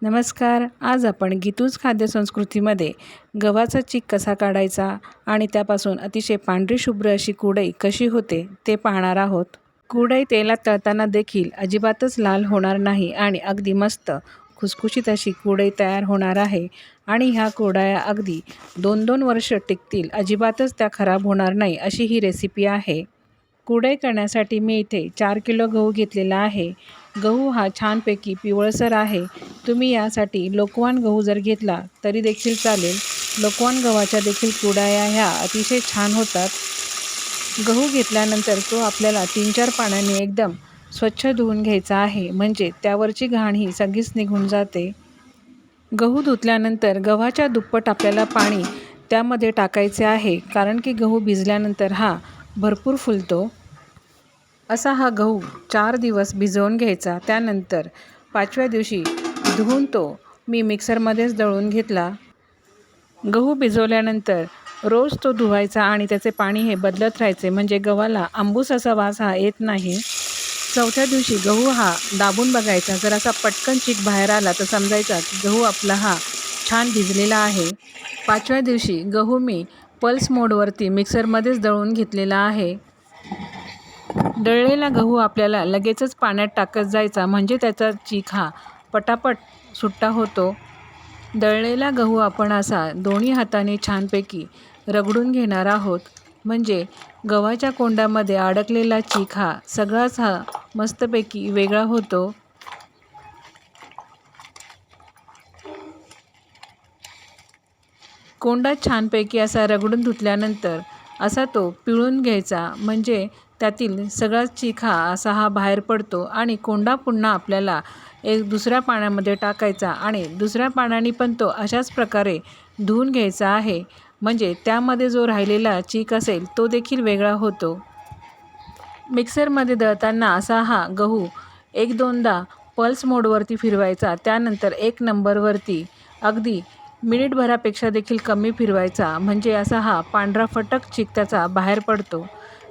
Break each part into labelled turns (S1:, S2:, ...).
S1: नमस्कार. आज आपण गीतूज खाद्य संस्कृतीमध्ये गव्हाचा चीक कसा काढायचा आणि त्यापासून अतिशय पांढरी शुभ्र अशी कुरडई कशी होते ते पाहणार आहोत. कुरडई तेलात तळताना देखील अजिबातच लाल होणार नाही आणि अगदी मस्त खुसखुशीत अशी कुरडई तयार होणार आहे. आणि ह्या कुरडया अगदी 2-2 वर्ष टिकतील, अजिबातच त्या खराब होणार नाही अशी ही रेसिपी आहे. कुरडई करण्यासाठी मी इथे 4 किलो गहू घेतलेला आहे. गहू हा छानपैकी पिवळसर आहे. तुम्ही यासाठी लोकवान गहू जर घेतला तरी देखील चालेल. लोकवान गव्हाच्या देखील कुरडया ह्या अतिशय छान होतात. गहू घेतल्यानंतर तो आपल्याला 3-4 पाण्याने एकदम स्वच्छ धुवून घ्यायचा आहे, म्हणजे त्यावरची घाण ही सगळीच निघून जाते. गहू धुतल्यानंतर गव्हाच्या दुप्पट आपल्याला पाणी त्यामध्ये टाकायचे आहे, कारण की गहू भिजल्यानंतर हा भरपूर फुलतो. असा हा गहू 4 दिवस भिजवून घ्यायचा. त्यानंतर 5व्या दिवशी धुवून तो मी मिक्सरमध्येच दळून घेतला. गहू भिजवल्यानंतर रोज तो धुवायचा आणि त्याचे पाणी हे बदलत राहायचे, म्हणजे गव्हाला आंबूस असा वास हा येत नाही. 4थ्या दिवशी गहू हा दाबून बघायचा. जर असा पटकन चीक बाहेर आला तर समजायचा की गहू आपला हा छान भिजलेला आहे. 5व्या दिवशी गहू मी पल्स मोडवरती मिक्सरमध्येच दळून घेतलेला आहे. दळलेला गहू आपल्याला लगेचच पाण्यात टाकत जायचा, म्हणजे त्याचा चीक हा पटापट सुट्टा होतो. दळलेला गहू आपण असा दोन्ही हाताने छानपैकी रगडून घेणार आहोत, म्हणजे गव्हाच्या कोंडामध्ये अडकलेला चीक हा सगळाच हा मस्तपैकी वेगळा होतो. कोंडा छानपैकी असा रगडून धुतल्यानंतर असा तो पिळून घ्यायचा, म्हणजे त्यातील सगळा चीक हा बाहेर पडतो. आणि कोंडा पुन्हा आपल्याला एक दुसऱ्या पाण्यामध्ये टाकायचा आणि दुसऱ्या पाण्याने पण तो अशाच प्रकारे धुवून घ्यायचा आहे, म्हणजे त्यामध्ये जो राहिलेला चीक असेल तो देखील वेगळा होतो. मिक्सरमध्ये दळताना असा हा गहू 1-2दा पल्स मोडवरती फिरवायचा. त्यानंतर 1 नंबरवरती अगदी मिनिटभरापेक्षा देखील कमी फिरवायचा, म्हणजे असा हा पांढरा फटक चीक त्याचा बाहेर पडतो.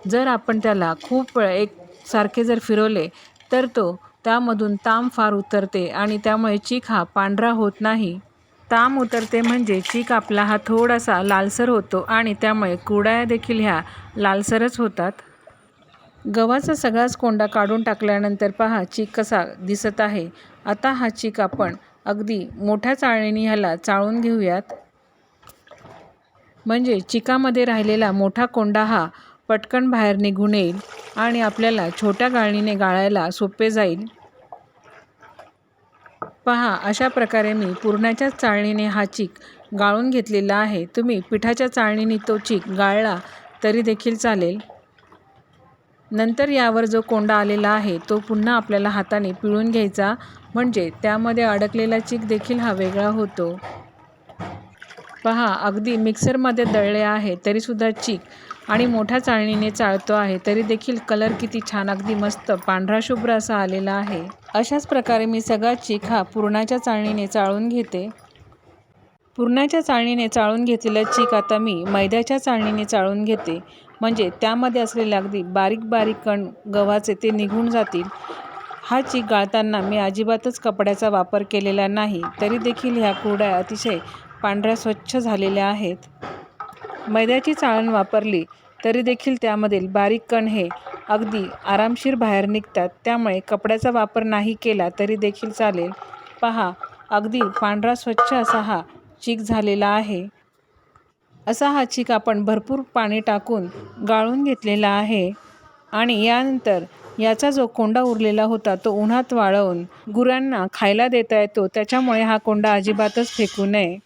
S1: जर आपण त्याला खूप वेळ एकसारखे जर फिरवले तर त्यामधून ताम फार उतरते आणि त्यामुळे चीक हा पांढरा होत नाही. ताम उतरते म्हणजे चीक आपला हा थोडासा लालसर होतो आणि त्यामुळे कुरडया देखील ह्या लालसरच होतात. गव्हाचा सगळाच कोंडा काढून टाकल्यानंतर पहा चीक कसा दिसत आहे. आता हा चीक आपण अगदी मोठ्या चाळणीने ह्याला चाळून घेऊयात, म्हणजे चिकामध्ये राहिलेला मोठा कोंडा हा पटकन बाहेर निघून येईल आणि आपल्याला छोट्या गाळणीने गाळायला सोपे जाईल. पहा अशा प्रकारे मी पुरणाच्या चाळणीने हा चीक गाळून घेतलेला आहे. तुम्ही पिठाच्या चाळणीने तो चीक गाळला तरी देखील चालेल. नंतर यावर जो कोंडा आलेला आहे तो पुन्हा आपल्याला हाताने पिळून घ्यायचा, म्हणजे त्यामध्ये अडकलेला चीक देखील हा वेगळा होतो. पहा अगदी मिक्सरमध्ये दळले आहे तरीसुद्धा चीक आणि मोठ्या चाळणीने चाळतो आहे तरी देखील कलर किती छान अगदी मस्त पांढरा शुभ्र असा आलेला आहे. अशाच प्रकारे मी सगळा चीक हा पुरणाच्या चाळणीने चाळून घेते. पुरणाच्या चाळणीने चाळून घेतलेला चीक आता मी मैद्याच्या चाळणीने चाळून घेते, म्हणजे त्यामध्ये असलेले अगदी बारीक बारीक कण गव्हाचे ते निघून जातील. हा चीक गाळताना मी अजिबातच कपड्याचा वापर केलेला नाही, तरी देखील ह्या कुरडया अतिशय पांढऱ्या स्वच्छ झालेल्या आहेत. मैद्याची चाळण वापरली तरी देखील त्यामधील बारीक कण हे अगदी आरामशीर बाहेर निघतात, त्यामुळे कपड्याचा वापर नाही केला तरी देखील चालेल. पहा अगदी पांढरा स्वच्छ असा हा चीक झालेला आहे. असा हा चीक आपण भरपूर पाणी टाकून गाळून घेतलेला आहे आणि यानंतर याचा जो कोंडा उरलेला होता तो उन्हात वाळवून गुरांना खायला देता येतो, त्याच्यामुळे हा कोंडा अजिबातच फेकू नये.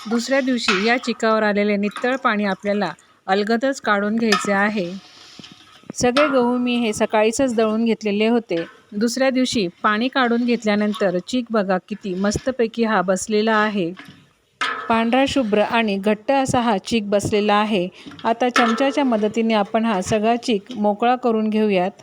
S1: दुसऱ्या दिवशी या चिकावर आलेले नितळ पाणी आपल्याला अलगदच काढून घ्यायचे आहे. सगळे गहू मी हे सकाळीच दळून घेतलेले होते. दुसऱ्या दिवशी पाणी काढून घेतल्यानंतर चीक बघा किती मस्तपैकी हा बसलेला आहे. पांढरा शुभ्र आणि घट्ट असा हा चीक बसलेला आहे. आता चमच्याच्या मदतीने आपण हा सगळा चीक मोकळा करून घेऊयात.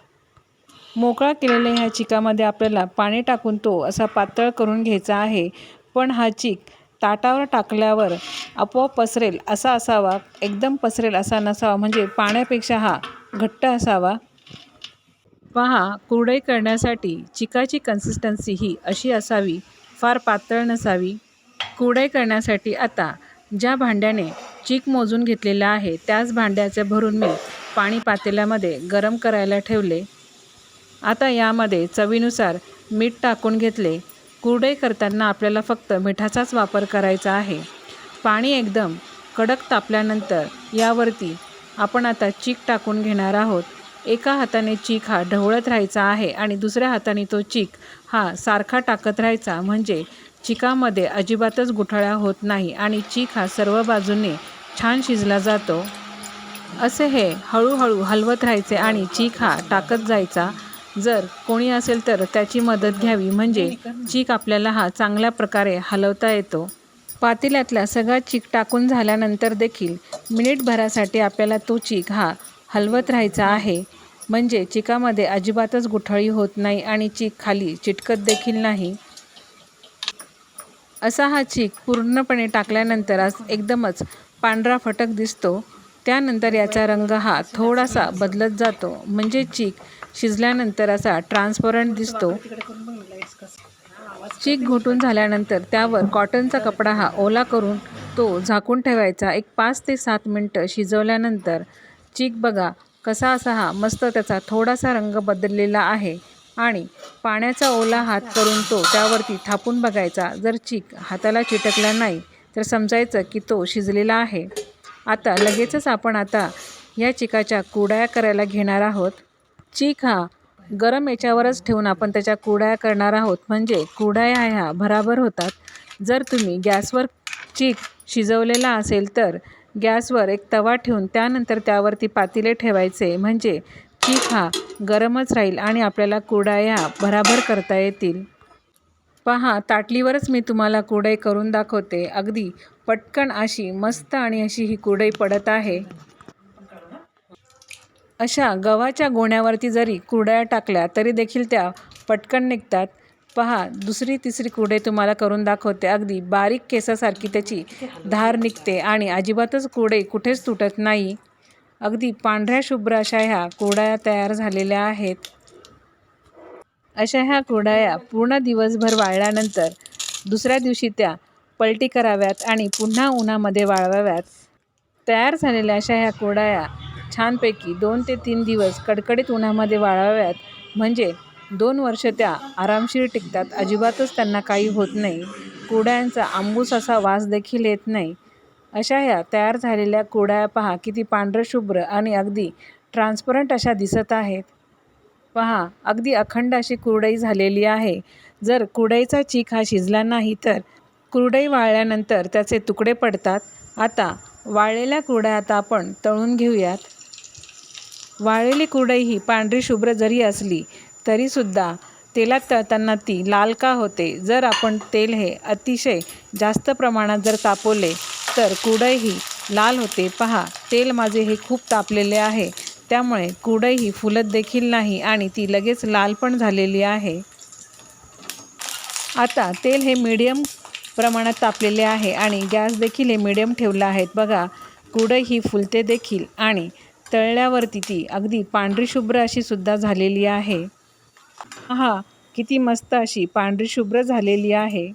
S1: मोकळा केलेल्या ह्या चिकामध्ये आपल्याला पाणी टाकून तो असा पातळ करून घ्यायचा आहे. पण हा चीक ताटावर टाकल्यावर आपोआप पसरेल असा असावा, एकदम पसरेल असा नसावा, म्हणजे पाण्यापेक्षा हा घट्ट असावा. पहा कुरडई करण्यासाठी चिकाची कन्सिस्टन्सी ही अशी असावी. फार पातळ नसावी. कुरडई करण्यासाठी आता ज्या भांड्याने चीक मोजून घेतलेला आहे त्याच भांड्याचे भरून मी पाणी पातेल्यामध्ये गरम करायला ठेवले. आता यामध्ये चवीनुसार मीठ टाकून घेतले. कुरडई करताना आपल्याला फक्त मिठाचाच वापर करायचा आहे. पाणी एकदम कडक तापल्यानंतर यावरती आपण आता चीक टाकून घेणार आहोत. एका हाताने चीक हा ढवळत राहायचा आहे आणि दुसऱ्या हाताने तो चीक हा सारखा टाकत राहायचा, म्हणजे चिकामध्ये अजिबातच गुठळ्या होत नाही आणि चीक हा सर्व बाजूने छान शिजला जातो. असे हे हळूहळू हलवत राहायचे आणि चीक हा टाकत जायचा. जर कोणी असेल तर त्याची मदत घ्यावी, म्हणजे चीक आपल्याला हा चांगल्या प्रकारे हलवता येतो. पातेल्यातला सगळा चीक टाकून झाल्यानंतर देखील मिनिटभरासाठी आपल्याला तो चीक हा हलवत राहायचा आहे, म्हणजे चिकामध्ये अजिबातच गुठळी होत नाही आणि चीक खाली चिटकत देखील नाही. असा हा चीक पूर्णपणे टाकल्यानंतर आज एकदमच पांढरा फटक दिसतो. त्यानंतर याचा रंग हा थोडासा बदलत जातो, म्हणजे चीक शिजल्यानंतर असा ट्रान्सपरंट दिसतो. चीक घोटून झाल्यानंतर त्यावर कॉटनचा कपडा हा ओला करून तो झाकून ठेवायचा. एक 5 ते 7 मिनटं शिजवल्यानंतर चीक बघा कसा असा हा मस्त त्याचा थोडासा रंग बदललेला आहे आणि पाण्याचा ओला हात करून तो त्यावरती थापून बघायचा. जर चीक हाताला चिटकला नाही तर समजायचं की तो शिजलेला आहे. आता लगेचच आपण आता या चिकाच्या कुरडया करायला घेणार आहोत. चीक हा गरम याच्यावरच ठेवून आपण त्याच्या कुरडया करणार आहोत, म्हणजे कुरडया ह्या भराभर होतात. जर तुम्ही गॅसवर चीक शिजवलेला असेल तर गॅसवर एक तवा ठेवून त्यानंतर त्यावरती पातेले ठेवायचे, म्हणजे चीक हा गरमच राहील आणि आपल्याला कुरडया भराभर करता येतील. पहा, ताटलीवरच मी तुम्हाला कुरडई करून दाखवते. अगदी पटकन अशी मस्त आणि अशी ही कुरडई पडत आहे. अशा गव्हाच्या गोण्यावरती जरी कुरडया टाकल्या तरी देखील त्या पटकन निघतात. पहा, दुसरी तिसरी कुरडई तुम्हाला करून दाखवते. अगदी बारीक केसासारखी त्याची धार निघते आणि अजिबातच कुरडई कुठेच तुटत नाही. अगदी पांढऱ्या शुभ्र अशा ह्या कुरडया तयार झालेल्या आहेत. अशा ह्या कुरडया पूर्ण दिवसभर वाळल्यानंतर दुसऱ्या दिवशी त्या पलटी कराव्यात आणि पुन्हा उन्हामध्ये वाळवाव्यात. तयार झालेल्या अशा ह्या कुरडया छानपैकी 2 ते 3 दिवस कडकडीत उन्हामध्ये वाळवाव्यात, म्हणजे 2 वर्ष त्या आरामशीर टिकतात. अजिबातच त्यांना काही होत नाही. कुरडयांचा आंबूस असा वास देखील येत नाही. अशा ह्या तयार झालेल्या कुरडया पहा किती पांढरशुभ्र आणि अगदी ट्रान्सपरंट अशा दिसत आहेत. पहा, अगदी अखंड अशी कुरडई झालेली आहे. जर कुरडईचा चीक हा शिजला नाही तर कुरडई वाळल्यानंतर त्याचे तुकडे पडतात. आता वाळलेल्या कुरडया आता आपण तळून घेऊयात. वाळलेली कुरडई ही पांढरी शुभ्र जरी असली तरीसुद्धा तेलात तळताना ती लाल का होते? जर आपण तेल हे अतिशय जास्त प्रमाणात जर तापवले तर कुरडई ही लाल होते. पहा, तेल माझे हे खूप तापलेले आहे, त्यामुळे कुरडई ही फुलत देखील नाही आणि ती लगेच लाल पण झालेली आहे. आता तेल हे मीडियम प्रमाणात तापलेले आहे आणि गॅस देखील हे मीडियम ठेवला आहे. बघा, कुरडई ही फुलते देखील आणि तळल्यावरती ती अगदी पांढरी शुभ्र अशी सुद्धा झालेली आहे. पहा, किती मस्त अशी पांढरी शुभ्र झालेली आहे.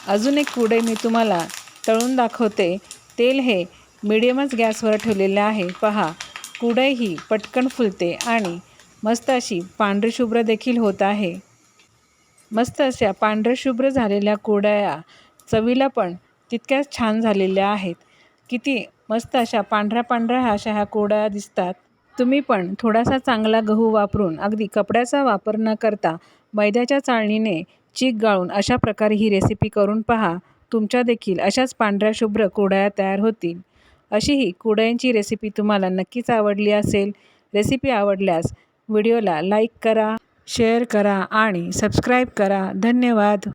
S1: अजून एक कुरडई मी तुम्हाला तळून दाखवते. तेल हे मीडियमच गॅसवर ठेवलेले आहे. पहा, कुरडई ही पटकन फुलते आणि मस्त अशी पांढरी शुभ्र देखील होत आहे. मस्त अशा पांढऱ्या शुभ्र झालेल्या कुरडया चवीला पण तितक्याच छान झालेल्या आहेत. किती मस्त अशा पांढऱ्या पांढऱ्या अशा ह्या कुरडया दिसतात. तुम्ही पण थोडासा चांगला गहू वापरून, अगदी कपड्याचा वापर न करता मैद्याच्या चाळणीने चीक गाळून अशा प्रकारे ही रेसिपी करून पहा. तुमच्या देखील अशाच पांढऱ्या शुभ्र कुरडया तयार होतील. अशी ही कुरडयांची रेसिपी तुम्हाला नक्कीच आवडली असेल. रेसिपी आवडल्यास व्हिडिओला लाईक करा, शेअर करा आणि सबस्क्राईब करा. धन्यवाद.